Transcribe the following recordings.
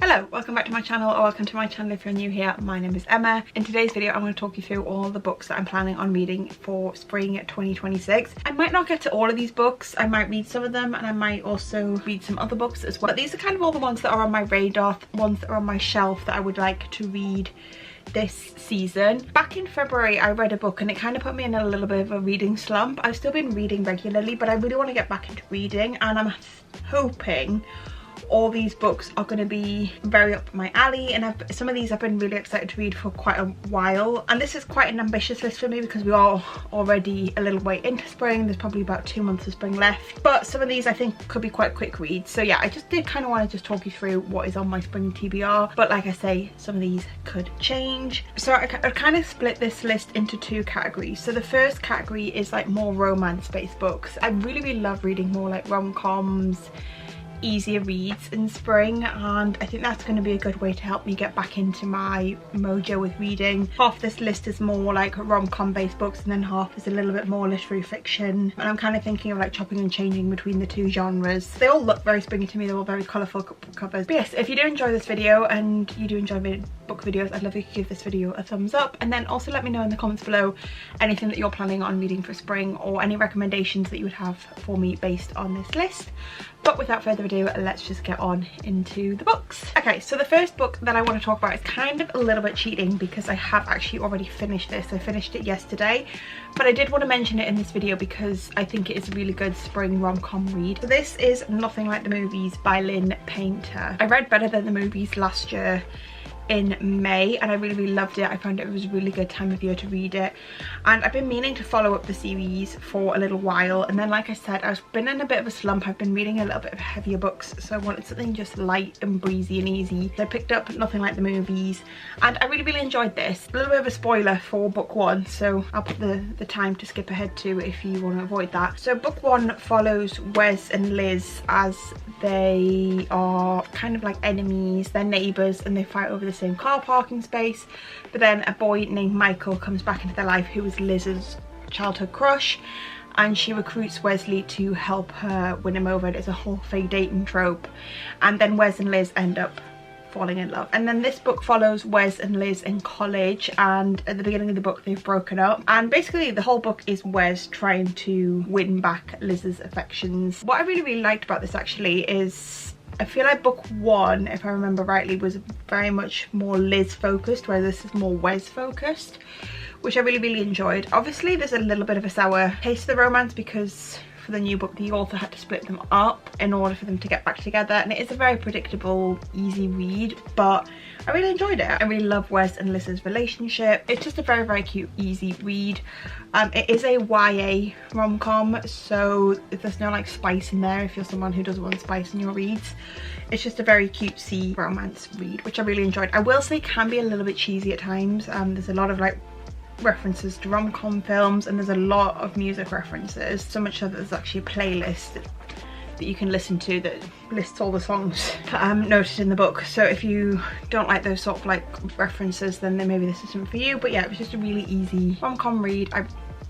Hello, welcome back to my channel, or welcome to my channel if you're new here. My name is Emma. In today's video I'm going to talk you through all the books that I'm planning on reading for spring 2026. I might not get to all of these books, I might read some of them and I might also read some other books as well. But these are kind of all the ones that are on my radar, ones that are on my shelf that I would like to read this season. Back in February I read a book and it kind of put me in a little bit of a reading slump. I've still been reading regularly, but I really want to get back into reading, and I'm hoping all these books are going to be very up my alley, and some of these I've been really excited to read for quite a while. And this is quite an ambitious list for me because we are already a little way into spring. There's probably about 2 months of spring left, but some of these I think could be quite quick reads. So yeah, I just did kind of want to just talk you through what is on my spring TBR, but like I say, some of these could change. So I kind of split this list into two categories. So the first category is like more romance based books. I really love reading more like rom-coms, easier reads in spring, and I think that's going to be a good way to help me get back into my mojo with reading. Half this list is more like rom-com based books and then half is a little bit more literary fiction, and I'm kind of thinking of like chopping and changing between the two genres. They all look very springy to me, they're all very colourful covers. But yes, if you do enjoy this video and you do enjoy book videos, I'd love if you could give this video a thumbs up, and then also let me know in the comments below anything that you're planning on reading for spring or any recommendations that you would have for me based on this list. But without further ado, let's just get on into the books. Okay, so the first book that I want to talk about is kind of a little bit cheating because I have actually already finished this. I finished it yesterday, but I did want to mention it in this video because I think it is a really good spring rom-com read. So this is Nothing Like the Movies by Lynn Painter. I read Better Than the Movies last year in May and I really loved it. I found it was a really good time of year to read it, and I've been meaning to follow up the series for a little while, and then like I said, I've been in a bit of a slump. I've been reading a little bit of heavier books, so I wanted something just light and breezy and easy. So I picked up Nothing Like the Movies and I really enjoyed this. A little bit of a spoiler for book one, so I'll put the time to skip ahead to if you want to avoid that. So book one follows Wes and Liz as they are kind of like enemies. They're neighbours and they fight over the same car parking space, but then a boy named Michael comes back into their life who is Liz's childhood crush, and she recruits Wesley to help her win him over. It's a whole fake dating trope, and then Wes and Liz end up falling in love. And then this book follows Wes and Liz in college, and at the beginning of the book they've broken up, and basically the whole book is Wes trying to win back Liz's affections. What I really liked about this actually is I feel like book one, if I remember rightly, was very much more Liz focused, whereas this is more Wes focused, which I really enjoyed. Obviously there's a little bit of a sour taste of the romance because for the new book the author had to split them up in order for them to get back together, and it is a very predictable, easy read, but I really enjoyed it. I really love Wes and Liz's relationship. It's just a very cute, easy read. It is a YA rom-com, so there's no like spice in there if you're someone who doesn't want spice in your reads. It's just a very cutesy romance read, which I really enjoyed. I will say it can be a little bit cheesy at times. There's a lot of like references to rom-com films, and there's a lot of music references, so much so that there's actually a playlist that you can listen to that lists all the songs noted in the book. So if you don't like those sort of like references, then maybe this isn't for you. But yeah, it was just a really easy rom-com read. I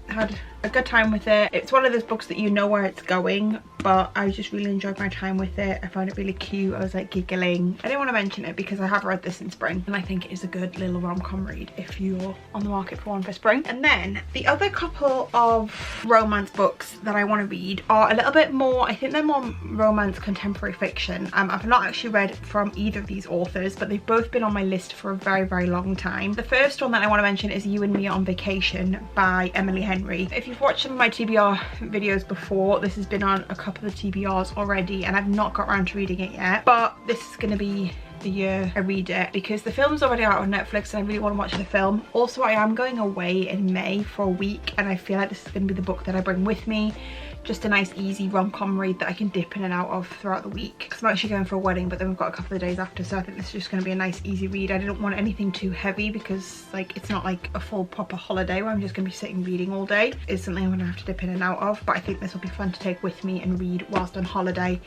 had a good time with it. It's one of those books that you know where it's going, but I just really enjoyed my time with it. I found it really cute. I was like giggling. I didn't want to mention it because I have read this in spring and I think it is a good little rom-com read if you're on the market for one for spring. And then the other couple of romance books that I want to read are a little bit more, I think they're more romance contemporary fiction. I've not actually read from either of these authors, but they've both been on my list for a very long time. The first one that I want to mention is You and Me on Vacation by Emily Henry. If you've watched some of my TBR videos before, this has been on a couple of TBRs already and I've not got around to reading it yet, but this is going to be the year I read it because the film's already out on Netflix and I really want to watch the film. Also, I am going away in May for a week and I feel like this is going to be the book that I bring with me. Just a nice easy rom-com read that I can dip in and out of throughout the week, because I'm actually going for a wedding, but then we've got a couple of days after, so I think this is just going to be a nice easy read. I didn't want anything too heavy because like it's not like a full proper holiday where I'm just going to be sitting reading all day. It's something I'm going to have to dip in and out of, but I think this will be fun to take with me and read whilst on holiday.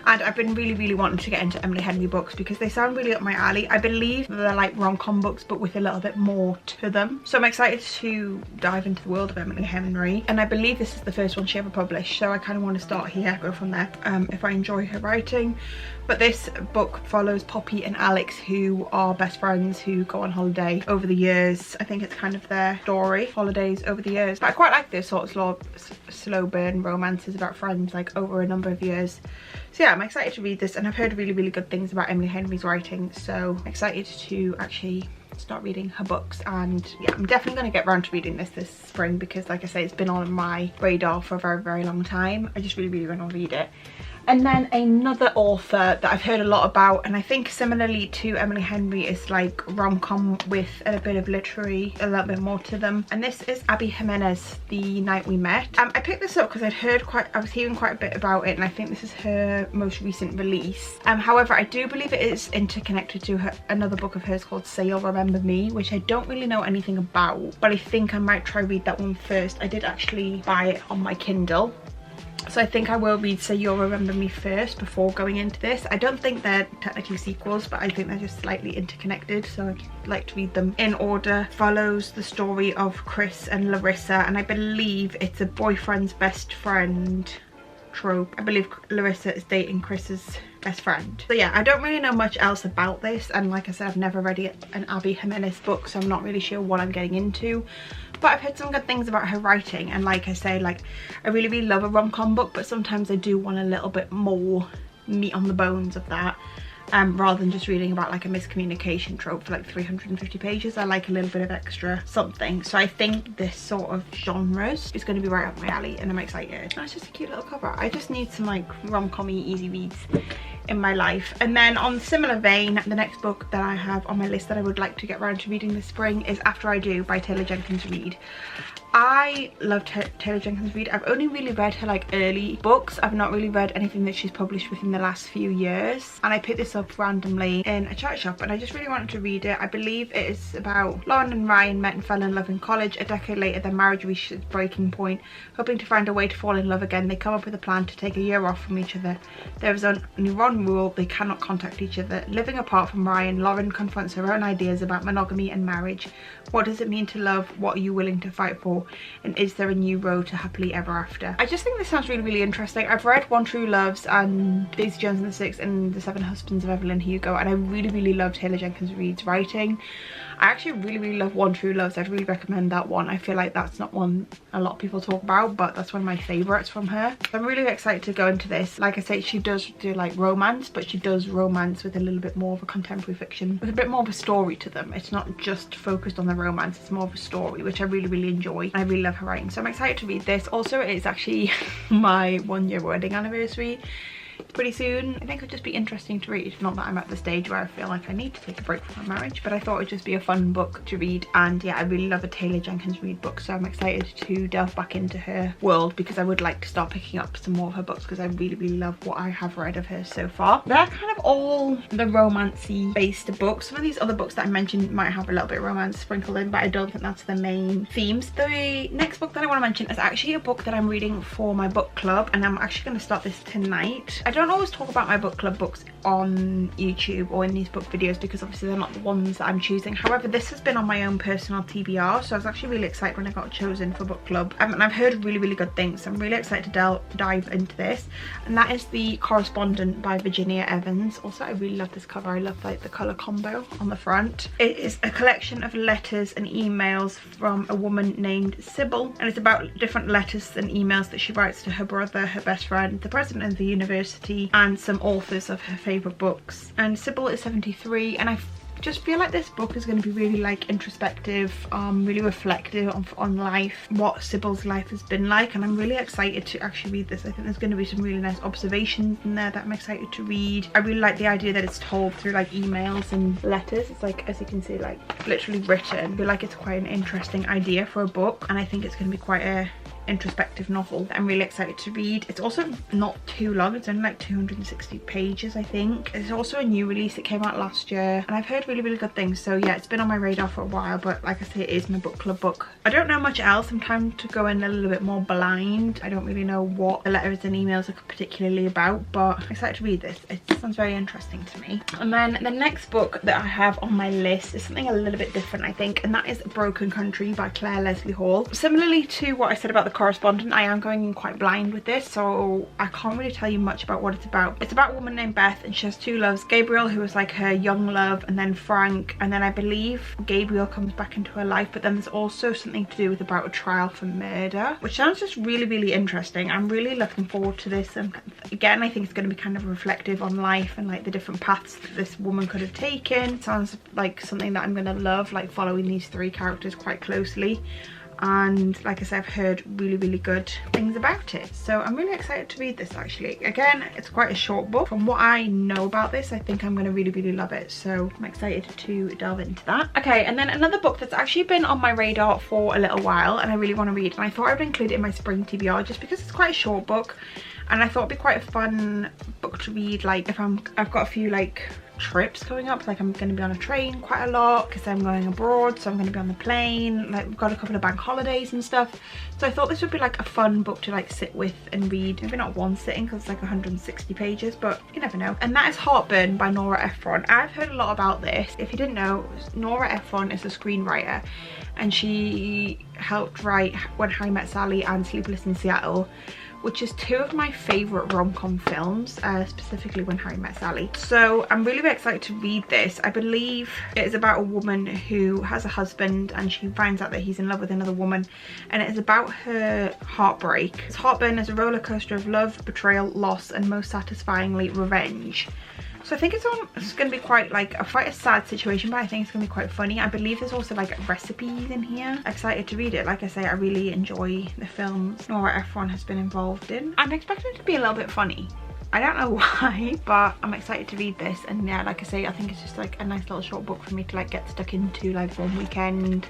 And I've been really wanting to get into Emily Henry books because they sound really up my alley. I believe they're like rom-com books but with a little bit more to them, so I'm excited to dive into the world of Emily Henry, and I believe this is the first one she ever published. finished, so I kind of want to start here, go from there, if I enjoy her writing. But this book follows Poppy and Alex, who are best friends who go on holiday over the years. I think it's kind of their story, holidays over the years. But I quite like this sort of slow burn romances about friends like over a number of years. So yeah, I'm excited to read this, and I've heard really, really good things about Emily Henry's writing, so excited to actually start reading her books. And yeah, I'm definitely going to get around to reading this spring, because like I say, it's been on my radar for a very, very long time. I just really, really want to read it. And then another author that I've heard a lot about, and I think similarly to Emily Henry, is like rom-com with a bit of literary, a little bit more to them. And this is Abby Jimenez, The Night We Met. I picked this up because I was hearing quite a bit about it, and I think this is her most recent release. However, I do believe it is interconnected to another book of hers called Say You'll Remember Me, which I don't really know anything about, but I think I might try read that one first. I did actually buy it on my Kindle, so I think I will read Say You'll Remember Me first before going into this. I don't think they're technically sequels, but I think they're just slightly interconnected, so I'd like to read them in order. Follows the story of Chris and Larissa, and I believe it's a boyfriend's best friend trope. I believe Larissa is dating Chris's best friend. So yeah, I don't really know much else about this, and like I said, I've never read an Abby Jimenez book, so I'm not really sure what I'm getting into. But I've heard some good things about her writing, and like I say, like I really, really love a rom-com book, but sometimes I do want a little bit more meat on the bones of that, rather than just reading about like a miscommunication trope for like 350 pages. I like a little bit of extra something. So I think this sort of genres is going to be right up my alley, and I'm excited. Oh, it's just a cute little cover. I just need some like rom-com-y easy reads in my life. And then on similar vein, the next book that I have on my list that I would like to get around to reading this spring is After I Do by Taylor Jenkins Reid. I love Taylor Jenkins Reid. I've only really read her like early books. I've not really read anything that she's published within the last few years, and I picked this up randomly in a chat shop, and I just really wanted to read it. I believe it is about Lauren and Ryan met and fell in love in college. A decade later, their marriage reached its breaking point. Hoping to find a way to fall in love again, they come up with a plan to take a year off from each other. There is only one rule: they cannot contact each other. Living apart from Ryan, Lauren confronts her own ideas about monogamy and marriage. What does it mean to love? What are you willing to fight for? And is there a new road to happily ever after? I just think this sounds really, really interesting. I've read One True Loves and Daisy Jones and the Six and The Seven Husbands of Evelyn Hugo, and I really, really love Taylor Jenkins Reid's writing. I actually really, really love One True Loves. I'd really recommend that one. I feel like that's not one a lot of people talk about, but that's one of my favourites from her. I'm really excited to go into this. Like I say, she does do like romance, but she does romance with a little bit more of a contemporary fiction, with a bit more of a story to them. It's not just focused on the romance, it's more of a story, which I really, really enjoy. I really love her writing, so I'm excited to read this. Also, it's actually my 1-year wedding anniversary pretty soon. I think it'll just be interesting to read. Not that I'm at the stage where I feel like I need to take a break from my marriage, but I thought it'd just be a fun book to read. And yeah, I really love a Taylor Jenkins Reid book, so I'm excited to delve back into her world, because I would like to start picking up some more of her books, because I really, really love what I have read of her so far. They're kind of all the romancy based books. Some of these other books that I mentioned might have a little bit of romance sprinkled in, but I don't think that's the main themes. The next book that I want to mention is actually a book that I'm reading for my book club, and I'm actually going to start this tonight. I don't always talk about my book club books on YouTube or in these book videos, because obviously they're not the ones that I'm choosing. However, this has been on my own personal TBR, so I was actually really excited when I got chosen for book club, and I've heard really, really good things, so I'm really excited to dive into this. And that is The Correspondent by Virginia Evans. Also, I really love this cover. I love like the colour combo on the front. It is a collection of letters and emails from a woman named Sybil, and it's about different letters and emails that she writes to her brother, her best friend, the president of the university, and some authors of her favourite books. And Sybil is 73, and I just feel like this book is going to be really like introspective, really reflective on life, what Sybil's life has been like, and I'm really excited to actually read this. I think there's going to be some really nice observations in there that I'm excited to read. I really like the idea that it's told through like emails and letters. It's like, as you can see, like literally written. I feel like it's quite an interesting idea for a book, and I think it's going to be quite a introspective novel that I'm really excited to read. It's also not too long. It's only like 260 pages, I think. It's also a new release. It came out last year, and I've heard really, really good things. So yeah, it's been on my radar for a while, but like I say, it is my book club book. I don't know much else. I'm trying to go in a little bit more blind. I don't really know what the letters and emails are particularly about, but I'm excited to read this. It sounds very interesting to me. And then the next book that I have on my list is something a little bit different, I think, and that is Broken Country by Claire Leslie Hall. Similarly to what I said about The correspondent. I am going in quite blind with this, so I can't really tell you much about what it's about. It's about a woman named Beth, and she has two loves, Gabriel, who is like her young love, and then Frank, and then I believe Gabriel comes back into her life, but then there's also something to do with about a trial for murder, which sounds just really interesting. I'm really looking forward to this, and again I think it's going to be kind of reflective on life and like the different paths that this woman could have taken. Sounds like something that I'm going to love, like following these three characters quite closely. And like I said, I've heard really good things about it, so I'm really excited to read this. Actually, again, it's quite a short book. From what I know about this, I think I'm going to really love it, so I'm excited to delve into that. Okay, and then another book that's actually been on my radar for a little while and I really want to read, and I thought I would include it in my spring TBR just because it's quite a short book, and I thought it'd be quite a fun book to read, like if I've got a few like trips coming up, like I'm going to be on a train quite a lot because I'm going abroad, so I'm going to be on the plane, like we've got a couple of bank holidays and stuff, so I thought this would be like a fun book to like sit with and read. Maybe not one sitting because it's like 160 pages, but you never know. And that is Heartburn by Nora Ephron. I've heard a lot about this. If you didn't know, Nora Ephron is a screenwriter, and she helped write When Harry Met Sally and Sleepless in Seattle, which is two of my favorite rom-com films, specifically When Harry Met Sally. So I'm really excited to read this. I believe it is about a woman who has a husband and she finds out that he's in love with another woman, and it is about her heartbreak. Heartburn is a roller coaster of love, betrayal, loss, and most satisfyingly, revenge. So I think it's going to be quite like quite a sad situation, but I think it's going to be quite funny. I believe there's also like recipes in here. Excited to read it. Like I say, I really enjoy the films Nora Ephron has been involved in. I'm expecting it to be a little bit funny. I don't know why, but I'm excited to read this. And yeah, like I say, I think it's just like a nice little short book for me to like get stuck into like one weekend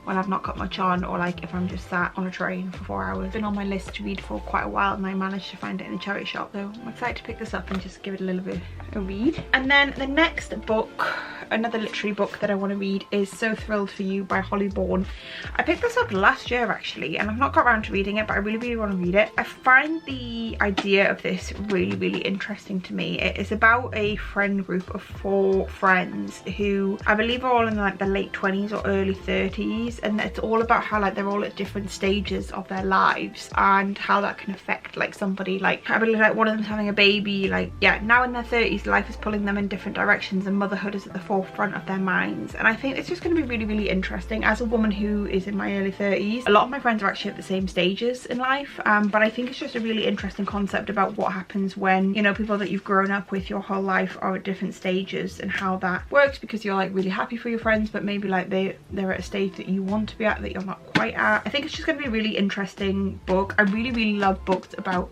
when I've not got much on, or like if I'm just sat on a train for 4 hours. It's been on my list to read for quite a while, and I managed to find it in a charity shop, so I'm excited to pick this up and just give it a little bit of a read. And then the next book, another literary book that I want to read, is So Thrilled for You by Holly Bourne. I picked this up last year actually, and I've not got around to reading it, but I really want to read it. I find the idea of this really interesting to me. It is about a friend group of 4 friends who I believe are all in like the late 20s or early 30s, and it's all about how like they're all at different stages of their lives and how that can affect like somebody. Like I believe like one of them's having a baby, like yeah, now in their 30s, life is pulling them in different directions and motherhood is at the forefront of their minds. And I think it's just going to be really interesting. As a woman who is in my early 30s, a lot of my friends are actually at the same stages in life, but I think it's just a really interesting concept about what happens when, you know, people that you've grown up with your whole life are at different stages, and how that works, because you're like really happy for your friends, but maybe like they're at a stage that you want to be at that you're not quite at. I think it's just going to be a really interesting book. I really love books about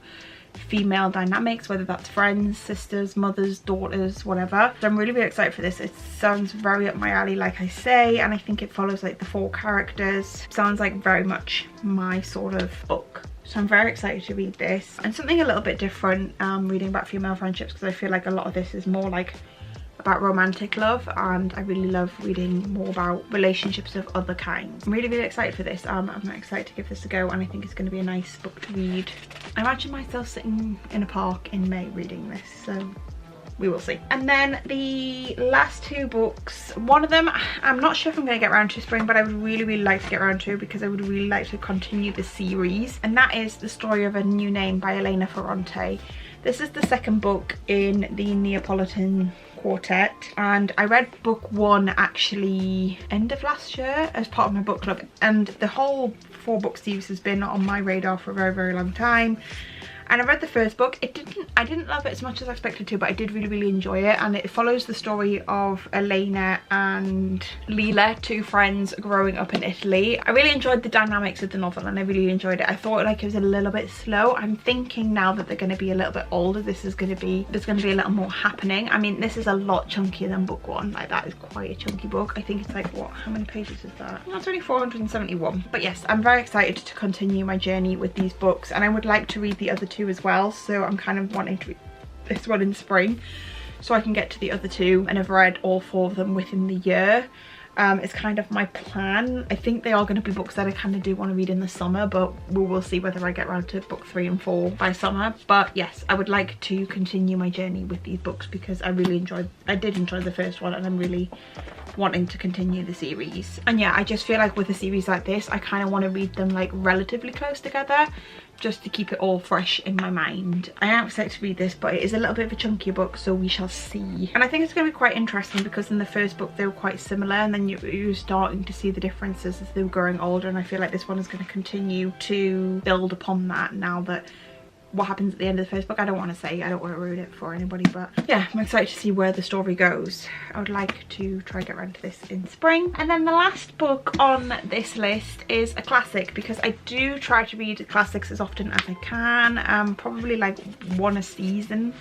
female dynamics, whether that's friends, sisters, mothers, daughters, whatever. So I'm really excited for this. It sounds very up my alley, like I say, and I think it follows like the 4 characters. Sounds like very much my sort of book. So I'm very excited to read this, and something a little bit different, reading about female friendships, because I feel like a lot of this is more like about romantic love, and I really love reading more about relationships of other kinds. I'm really excited for this. I'm excited to give this a go, and I think it's going to be a nice book to read. I imagine myself sitting in a park in May reading this, so we will see. And then the last 2 books, one of them I'm not sure if I'm going to get around to spring, but I would really like to get around to, because I would really like to continue the series, and that is The Story of a New Name by Elena Ferrante. This is the 2nd book in the Neapolitan Quartet, and I read book 1 actually end of last year as part of my book club, and the whole 4-book series has been on my radar for a very long time. And I read the first book. I didn't love it as much as I expected to, but I did really enjoy it. And it follows the story of Elena and Lila, 2 friends growing up in Italy. I really enjoyed the dynamics of the novel, and I really enjoyed it. I thought like it was a little bit slow. I'm thinking now that they're going to be a little bit older, there's going to be a little more happening. I mean, this is a lot chunkier than book 1. Like, that is quite a chunky book. I think it's like, what, how many pages is that? That's only 471. But yes, I'm very excited to continue my journey with these books, and I would like to read the other 2 as well, so I'm kind of wanting to read this one in spring so I can get to the other 2, and I've read all 4 of them within the year. It's kind of my plan. I think they are going to be books that I kind of do want to read in the summer, but we will see whether I get around to book 3 and 4 by summer. But yes, I would like to continue my journey with these books because I did enjoy the first one, and I'm really wanting to continue the series. And yeah, I just feel like with a series like this, I kind of want to read them like relatively close together, just to keep it all fresh in my mind. I am excited to read this, but it is a little bit of a chunkier book, so we shall see. And I think it's going to be quite interesting because in the first book they were quite similar, and then you're starting to see the differences as they were growing older, and I feel like this one is going to continue to build upon that now that what happens at the end of the first book. I don't want to ruin it for anybody, but yeah, I'm excited to see where the story goes. I would like to try to get around to this in spring. And then the last book on this list is a classic, because I do try to read classics as often as I can. Probably like one a season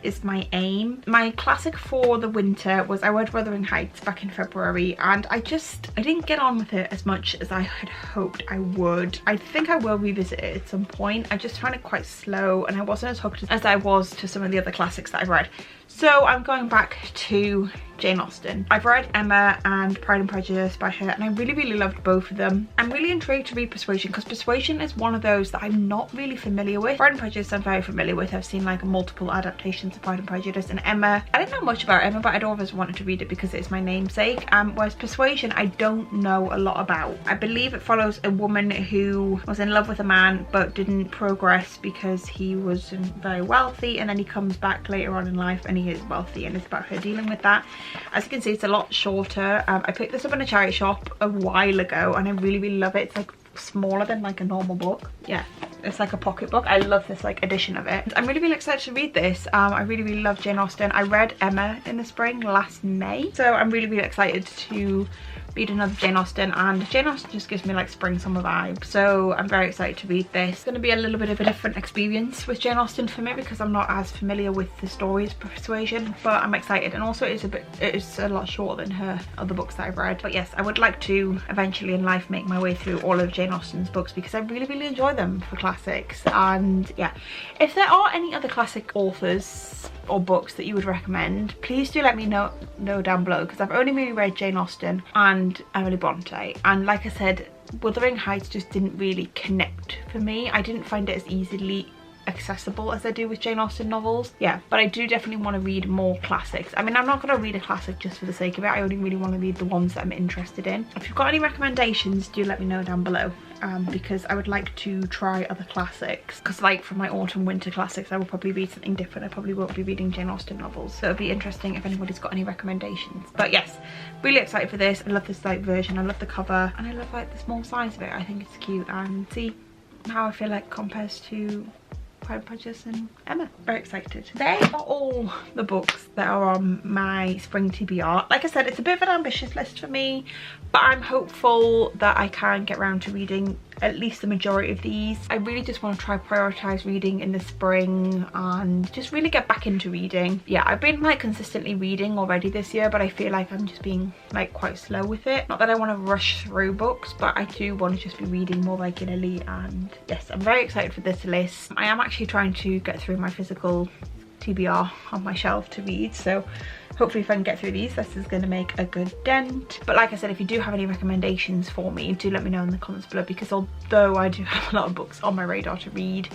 is my aim. My classic for the winter was I read Wuthering Heights back in February, and I didn't get on with it as much as I had hoped I would. I think I will revisit it at some point. I just found it quite slow, and I wasn't as hooked as I was to some of the other classics that I've read. So I'm going back to Jane Austen. I've read Emma and Pride and Prejudice by her, and I really loved both of them. I'm really intrigued to read Persuasion, because Persuasion is one of those that I'm not really familiar with. Pride and Prejudice I'm very familiar with. I've seen like multiple adaptations of Pride and Prejudice, and Emma, I don't know much about Emma, but I'd always wanted to read it because it's my namesake. Whereas Persuasion I don't know a lot about. I believe it follows a woman who was in love with a man but didn't progress because he wasn't very wealthy, and then he comes back later on in life and he is wealthy, and it's about her dealing with that. As you can see, it's a lot shorter. I picked this up in a charity shop a while ago, and I really love it. It's like smaller than like a normal book. Yeah, it's like a pocket book. I love this like edition of it. I'm really excited to read this. I really love Jane Austen. I read Emma in the spring last May, so I'm really excited to read another Jane Austen, and Jane Austen just gives me like spring summer vibes, so I'm very excited to read this. It's going to be a little bit of a different experience with Jane Austen for me because I'm not as familiar with the stories of Persuasion, but I'm excited. And also it's a lot shorter than her other books that I've read. But yes, I would like to eventually in life make my way through all of Jane Austen's books because I really enjoy them for classics. And yeah, if there are any other classic authors or books that you would recommend, please do let me know down below, because I've only really read Jane Austen and Emily Bronte, and like I said, Wuthering Heights just didn't really connect for me. I didn't find it as easily accessible as I do with Jane Austen novels. Yeah, but I do definitely want to read more classics. I mean, I'm not going to read a classic just for the sake of it. I only really want to read the ones that I'm interested in. If you've got any recommendations, do let me know down below, because I would like to try other classics, because like for my autumn winter classics I will probably read something different. I probably won't be reading Jane Austen novels, so it'd be interesting if anybody's got any recommendations. But yes, really excited for this. I love this like version, I love the cover, and I love like the small size of it. I think it's cute, and see how I feel like compares to Pride and Prejudice and Emma. Very excited. They are all the books that are on my spring TBR. Like I said, it's a bit of an ambitious list for me, but I'm hopeful that I can get around to reading at least the majority of these. I really just want to try prioritize reading in the spring and just really get back into reading. Yeah, I've been like consistently reading already this year, but I feel like I'm just being like quite slow with it. Not that I want to rush through books, but I do want to just be reading more regularly. And yes, I'm very excited for this list. I am actually trying to get through my physical TBR on my shelf to read, so hopefully if I can get through these, this is going to make a good dent. But like I said, if you do have any recommendations for me, do let me know in the comments below, because although I do have a lot of books on my radar to read,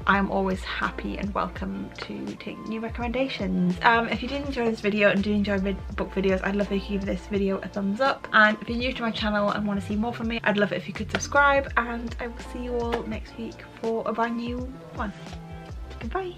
I'm always happy and welcome to take new recommendations. If you did enjoy this video and do enjoy book videos, I'd love if you give this video a thumbs up. And if you're new to my channel and want to see more from me, I'd love it if you could subscribe, and I will see you all next week for a brand new one. Goodbye.